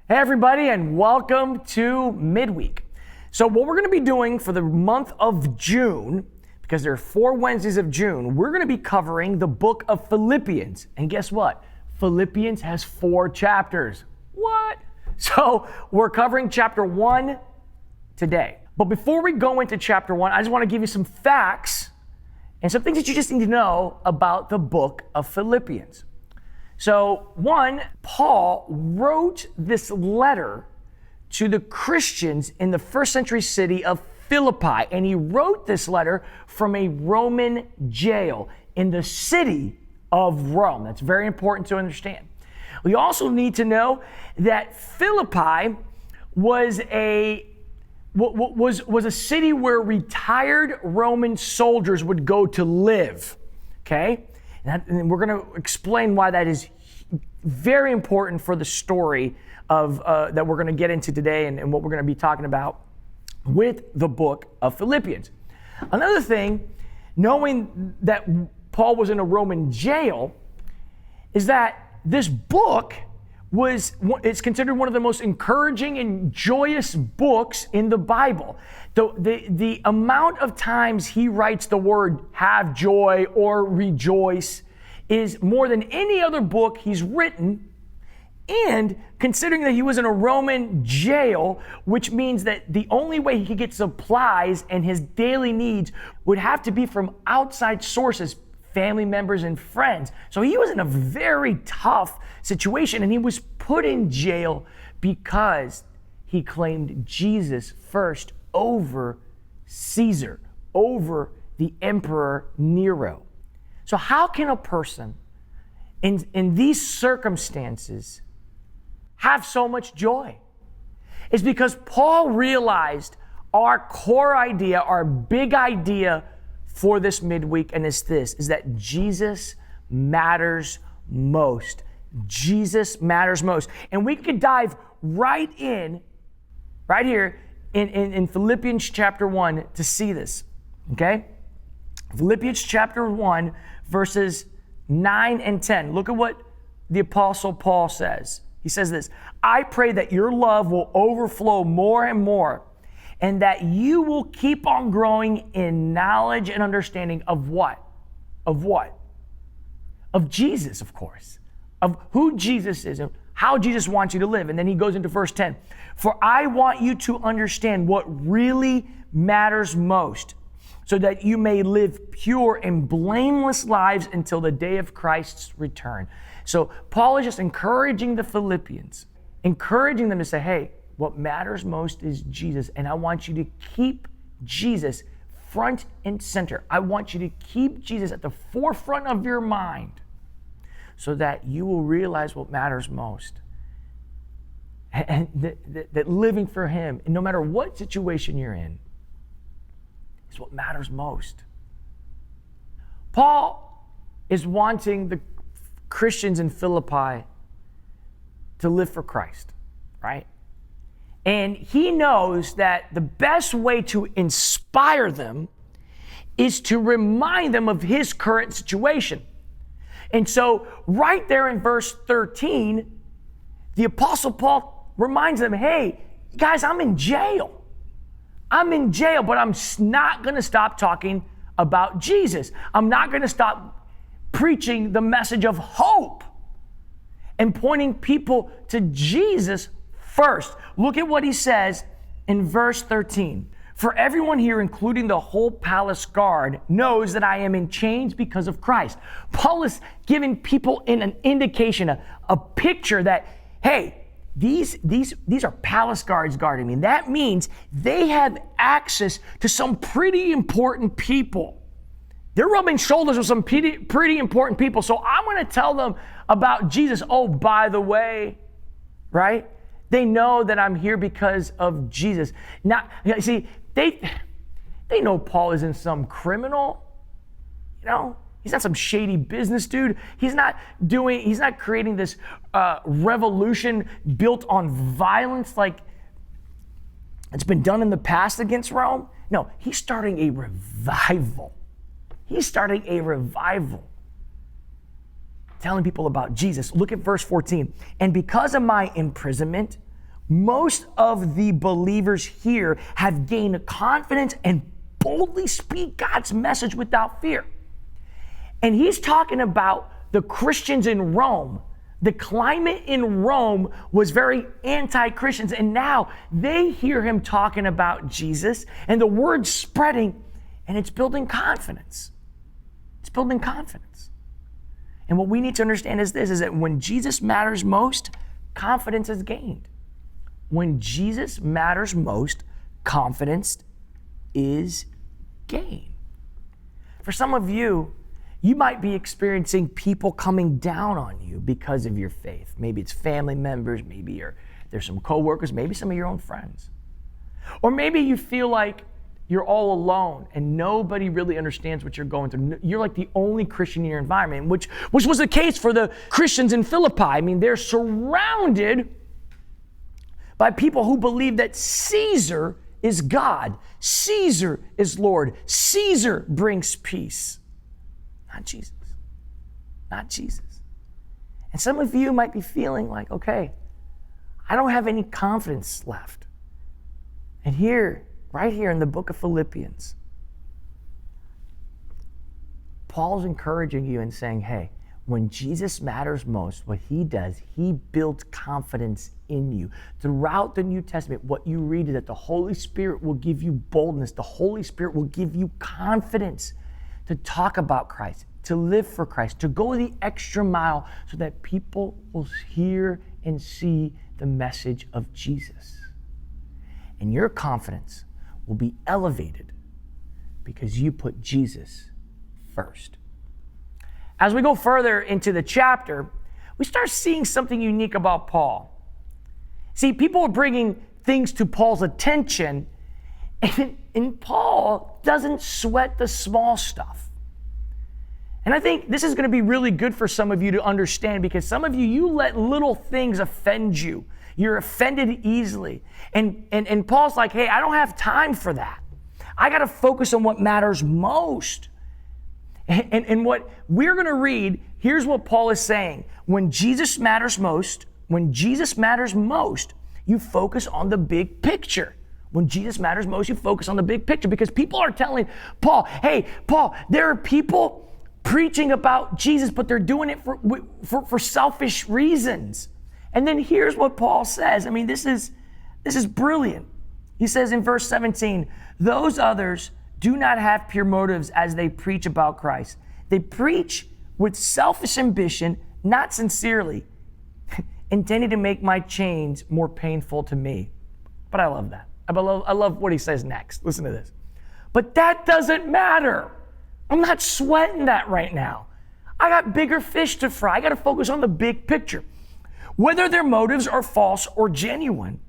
Hey everybody, and welcome to Midweek. So what we're going to be doing for the month of June, because there are 4 Wednesdays of June, we're going to be covering the book of Philippians. And guess what? Philippians has 4 chapters. What? So we're covering chapter 1 today. But before we go into chapter 1, I just want to give you some facts and some things that you just need to know about the book of Philippians. So, one, Paul wrote this letter to the Christians in the first century city of Philippi, and he wrote this letter from a Roman jail in the city of Rome. That's very important to understand. We also need to know that Philippi was a city where retired Roman soldiers would go to live, okay? And we're going to explain why that is very important for the story of that we're going to get into today and what we're going to be talking about with the book of Philippians. Another thing, knowing that Paul was in a Roman jail, is that this book it's considered one of the most encouraging and joyous books in the Bible. The amount of times he writes the word have joy or rejoice is more than any other book he's written. And considering that he was in a Roman jail, which means that the only way he could get supplies and his daily needs would have to be from outside sources, family members and friends. So he was in a very tough situation, and he was put in jail because he claimed Jesus first over Caesar, over the Emperor Nero. So how can a person in these circumstances have so much joy? It's because Paul realized our core idea, our big idea for this midweek, and it's this, is that Jesus matters most. Jesus matters most. And we could dive right here in Philippians chapter 1 to see this, okay? Philippians chapter 1, verses 9 and 10. Look at what the Apostle Paul says. He says this, I pray that your love will overflow more and more, and that you will keep on growing in knowledge and understanding of what? Of what? Of Jesus, of course. Of who Jesus is and how Jesus wants you to live. And then he goes into verse 10. For I want you to understand what really matters most, so that you may live pure and blameless lives until the day of Christ's return. So Paul is just encouraging the Philippians, encouraging them to say, hey, what matters most is Jesus, and I want you to keep Jesus front and center. I want you to keep Jesus at the forefront of your mind so that you will realize what matters most. And that living for him, and no matter what situation you're in, is what matters most. Paul is wanting the Christians in Philippi to live for Christ, right? And he knows that the best way to inspire them is to remind them of his current situation. And so right there in verse 13, the Apostle Paul reminds them, hey, guys, I'm in jail. I'm in jail, but I'm not going to stop talking about Jesus. I'm not going to stop preaching the message of hope and pointing people to Jesus first. Look at what he says in verse 13. For everyone here, including the whole palace guard, knows that I am in chains because of Christ. Paul is giving people an indication, a picture that, hey, these are palace guards guarding me. That means they have access to some pretty important people. They're rubbing shoulders with some pretty important people. So I'm going to tell them about Jesus. Oh, by the way, right? They know that I'm here because of Jesus. Now, see, they know Paul isn't some criminal, you know? He's not some shady business dude. He's not creating this revolution built on violence like it's been done in the past against Rome. No, he's starting a revival. Telling people about Jesus. Look at verse 14. And because of my imprisonment, Most of the believers here have gained confidence and boldly speak God's message without fear. And he's talking about the Christians in Rome. The climate in Rome was very anti-Christians, and now they hear him talking about Jesus, and the word's spreading, and it's building confidence. It's building confidence. And what we need to understand is this, is that when Jesus matters most, confidence is gained. When Jesus matters most, confidence is gained. For some of you, you might be experiencing people coming down on you because of your faith. Maybe it's family members, maybe there's some coworkers, maybe some of your own friends. Or maybe you feel like you're all alone and nobody really understands what you're going through. You're like the only Christian in your environment, which was the case for the Christians in Philippi. I mean, they're surrounded by people who believe that Caesar is God. Caesar is Lord. Caesar brings peace. Not Jesus. Not Jesus. And some of you might be feeling like, okay, I don't have any confidence left. And here, right here in the book of Philippians, Paul's encouraging you and saying, hey, when Jesus matters most, what he does, he builds confidence in you. Throughout the New Testament, what you read is that the Holy Spirit will give you boldness. The Holy Spirit will give you confidence to talk about Christ, to live for Christ, to go the extra mile so that people will hear and see the message of Jesus. And your confidence will be elevated because you put Jesus first. As we go further into the chapter, we start seeing something unique about Paul. See, people are bringing things to Paul's attention, and Paul doesn't sweat the small stuff. And I think this is going to be really good for some of you to understand, because some of you let little things offend you. You're offended easily. And Paul's like, hey, I don't have time for that. I got to focus on what matters most. And what we're going to read, here's what Paul is saying. When Jesus matters most, you focus on the big picture. When Jesus matters most, you focus on the big picture, because people are telling Paul, hey, Paul, there are people preaching about Jesus, but they're doing it for selfish reasons. And then here's what Paul says. I mean, this is brilliant. He says in verse 17, those others do not have pure motives as they preach about Christ. They preach with selfish ambition, not sincerely, intending to make my chains more painful to me. But I love that. I love what he says next. Listen to this. But that doesn't matter. I'm not sweating that right now. I got bigger fish to fry. I got to focus on the big picture. Whether their motives are false or genuine,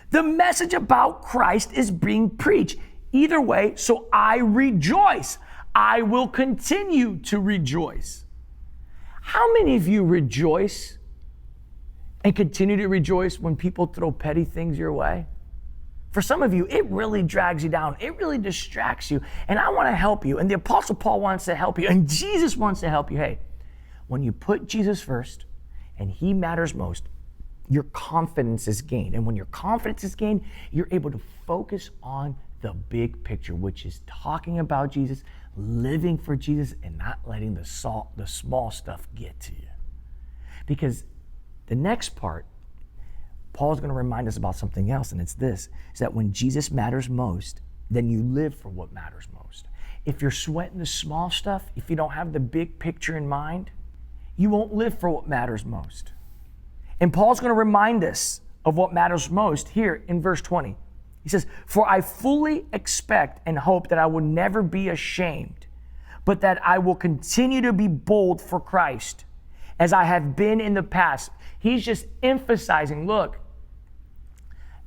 the message about Christ is being preached. Either way, so I rejoice. I will continue to rejoice. How many of you rejoice and continue to rejoice when people throw petty things your way? For some of you, it really drags you down. It really distracts you. And I want to help you. And the Apostle Paul wants to help you. And Jesus wants to help you. Hey, when you put Jesus first and he matters most, your confidence is gained. And when your confidence is gained, you're able to focus on the big picture, which is talking about Jesus, living for Jesus, and not letting the small stuff get to you. Because the next part, Paul's going to remind us about something else, and it's this, is that when Jesus matters most, then you live for what matters most. If you're sweating the small stuff, if you don't have the big picture in mind, you won't live for what matters most. And Paul's going to remind us of what matters most here in verse 20. He says, for I fully expect and hope that I will never be ashamed, but that I will continue to be bold for Christ as I have been in the past. He's just emphasizing, look,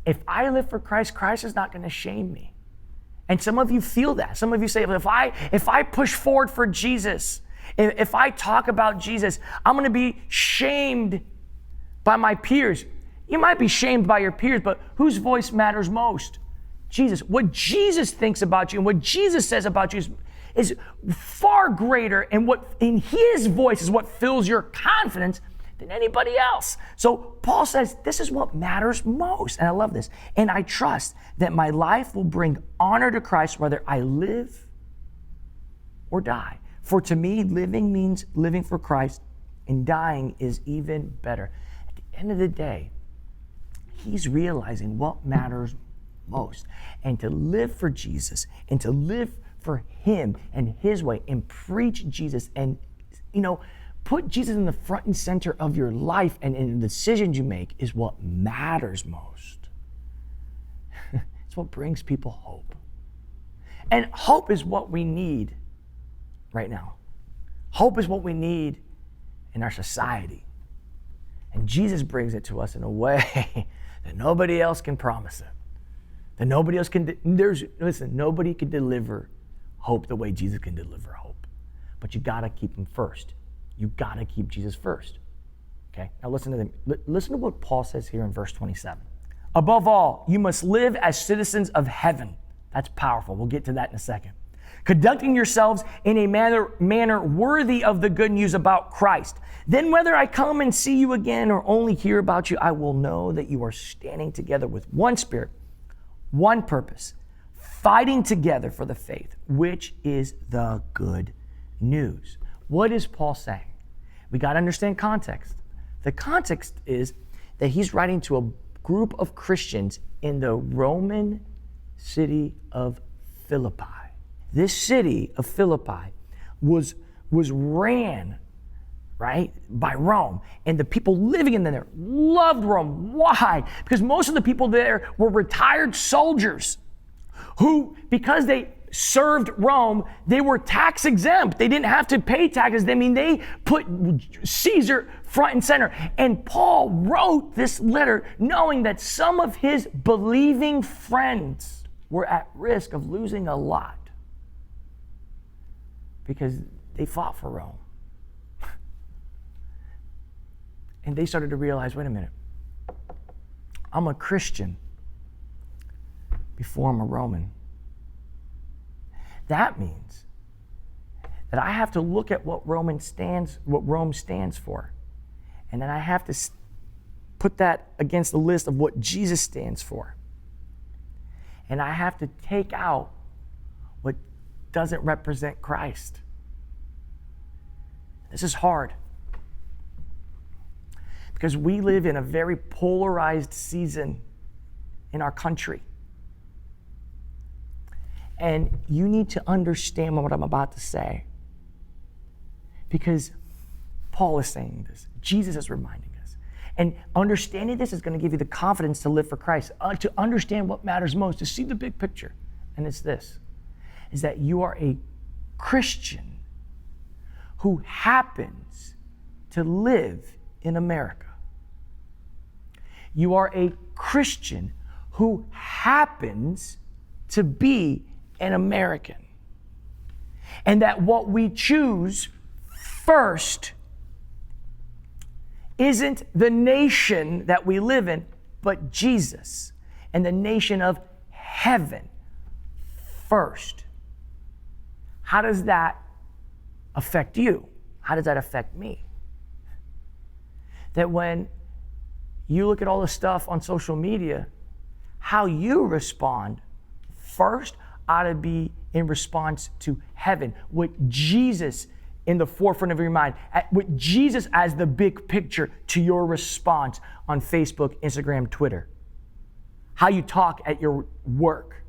if I live for Christ, Christ is not going to shame me. And some of you feel that. Some of you say, if I push forward for Jesus, if I talk about Jesus, I'm going to be shamed by my peers. You might be shamed by your peers, but whose voice matters most? Jesus. What Jesus thinks about you and what Jesus says about you is far greater, and what in his voice is what fills your confidence than anybody else. So Paul says, this is what matters most. And I love this. And I trust that my life will bring honor to Christ, whether I live or die. For to me, living means living for Christ, and dying is even better. At the end of the day, he's realizing what matters most. And to live for Jesus, and to live for him and his way, and preach Jesus, and, put Jesus in the front and center of your life and in the decisions you make is what matters most. It's what brings people hope. And hope is what we need right now. Hope is what we need in our society. And Jesus brings it to us in a way that nobody else can promise it. That nobody else can, nobody can deliver hope the way Jesus can deliver hope. But you gotta keep him first. You gotta keep Jesus first. Okay, now listen to what Paul says here in verse 27. Above all, you must live as citizens of heaven. That's powerful. We'll get to that in a second. Conducting yourselves in a manner worthy of the good news about Christ. Then whether I come and see you again or only hear about you, I will know that you are standing together with one spirit, one purpose, fighting together for the faith, which is the good news. What is Paul saying? We got to understand context. The context is that he's writing to a group of Christians in the Roman city of Philippi. This city of Philippi was ran, right, by Rome. And the people living in there loved Rome. Why? Because most of the people there were retired soldiers who, because they served Rome, they were tax exempt. They didn't have to pay taxes. They put Caesar front and center. And Paul wrote this letter knowing that some of his believing friends were at risk of losing a lot because they fought for Rome. And they started to realize, wait a minute, I'm a Christian before I'm a Roman. That means that I have to look at what Rome stands for. And then I have to put that against the list of what Jesus stands for. And I have to take out what doesn't represent Christ. This is hard because we live in a very polarized season in our country. And you need to understand what I'm about to say. Because Paul is saying this. Jesus is reminding us. And understanding this is going to give you the confidence to live for Christ, to understand what matters most, to see the big picture. And it's this, is that you are a Christian who happens to live in America. You are a Christian who happens to be an American. And that what we choose first isn't the nation that we live in, but Jesus and the nation of heaven first. How does that affect you? How does that affect me? That when you look at all the stuff on social media, how you respond first ought to be in response to heaven, with Jesus in the forefront of your mind, with Jesus as the big picture to your response on Facebook, Instagram, Twitter. How you talk at your work.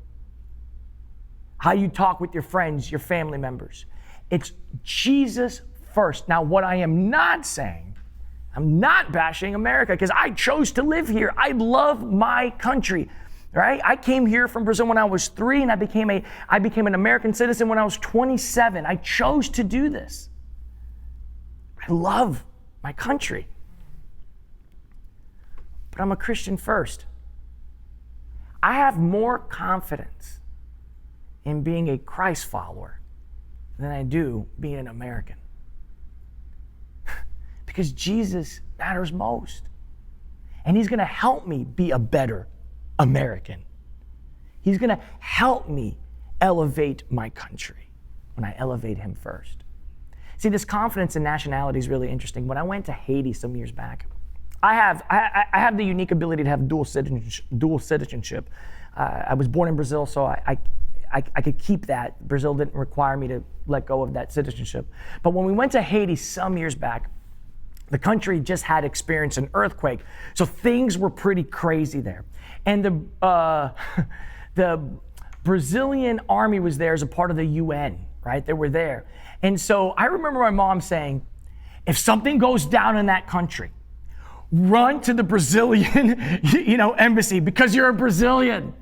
How you talk with your friends, your family members. It's Jesus first. Now, what I am not saying, I'm not bashing America because I chose to live here. I love my country. Right? I came here from Brazil when I was 3, and I became an American citizen when I was 27. I chose to do this. I love my country. But I'm a Christian first. I have more confidence in being a Christ follower than I do being an American. Because Jesus matters most. And he's going to help me be a better American. He's going to help me elevate my country when I elevate him first. See, this confidence in nationality is really interesting. When I went to Haiti some years back, I have the unique ability to have dual citizenship. I was born in Brazil, so I could keep that. Brazil didn't require me to let go of that citizenship. But when we went to Haiti some years back, the country just had experienced an earthquake, so things were pretty crazy there. And the Brazilian army was there as a part of the UN, right? They were there. And so I remember my mom saying, if something goes down in that country, run to the Brazilian, embassy, because you're a Brazilian,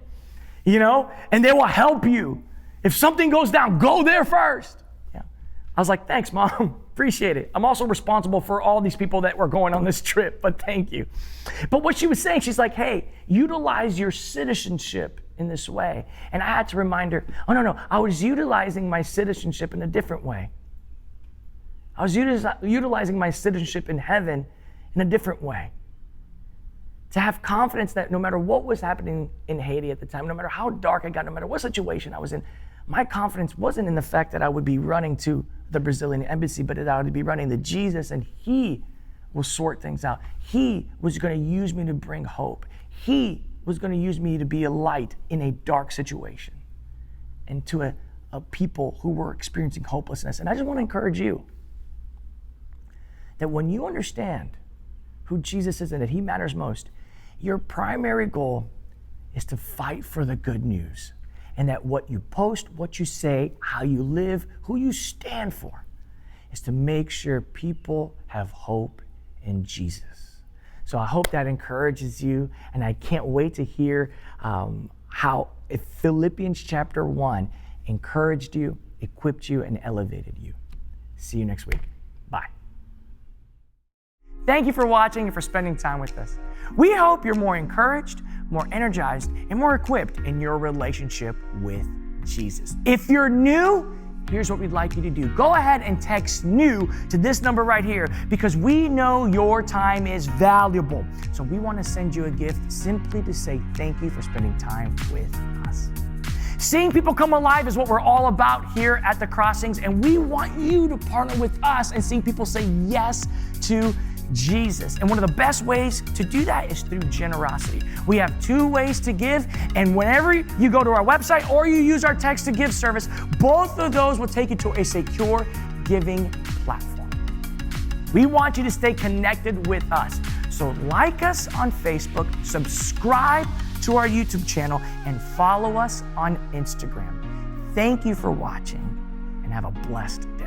and they will help you. If something goes down, go there first. Yeah. I was like, thanks, Mom. Appreciate it. I'm also responsible for all these people that were going on this trip, but thank you. But what she was saying, she's like, hey, utilize your citizenship in this way. And I had to remind her, oh, no, I was utilizing my citizenship in a different way. I was utilizing my citizenship in heaven in a different way. To have confidence that no matter what was happening in Haiti at the time, no matter how dark it got, no matter what situation I was in, my confidence wasn't in the fact that I would be running to the Brazilian embassy, but that I would be running to Jesus, and He will sort things out. He was going to use me to bring hope. He was going to use me to be a light in a dark situation and to a people who were experiencing hopelessness. And I just want to encourage you that when you understand who Jesus is and that He matters most, your primary goal is to fight for the good news. And that what you post, what you say, how you live, who you stand for, is to make sure people have hope in Jesus. So I hope that encourages you, and I can't wait to hear how Philippians chapter 1 encouraged you, equipped you, and elevated you. See you next week. Bye. Thank you for watching and for spending time with us. We hope you're more encouraged, more energized, and more equipped in your relationship with Jesus. If you're new, here's what we'd like you to do. Go ahead and text NEW to this number right here, because we know your time is valuable. So we want to send you a gift simply to say thank you for spending time with us. Seeing people come alive is what we're all about here at The Crossings, and we want you to partner with us and seeing people say yes to Jesus. And one of the best ways to do that is through generosity. We have 2 ways to give, and whenever you go to our website or you use our text to give service, both of those will take you to a secure giving platform. We want you to stay connected with us. So like us on Facebook, subscribe to our YouTube channel, and follow us on Instagram. Thank you for watching, and have a blessed day.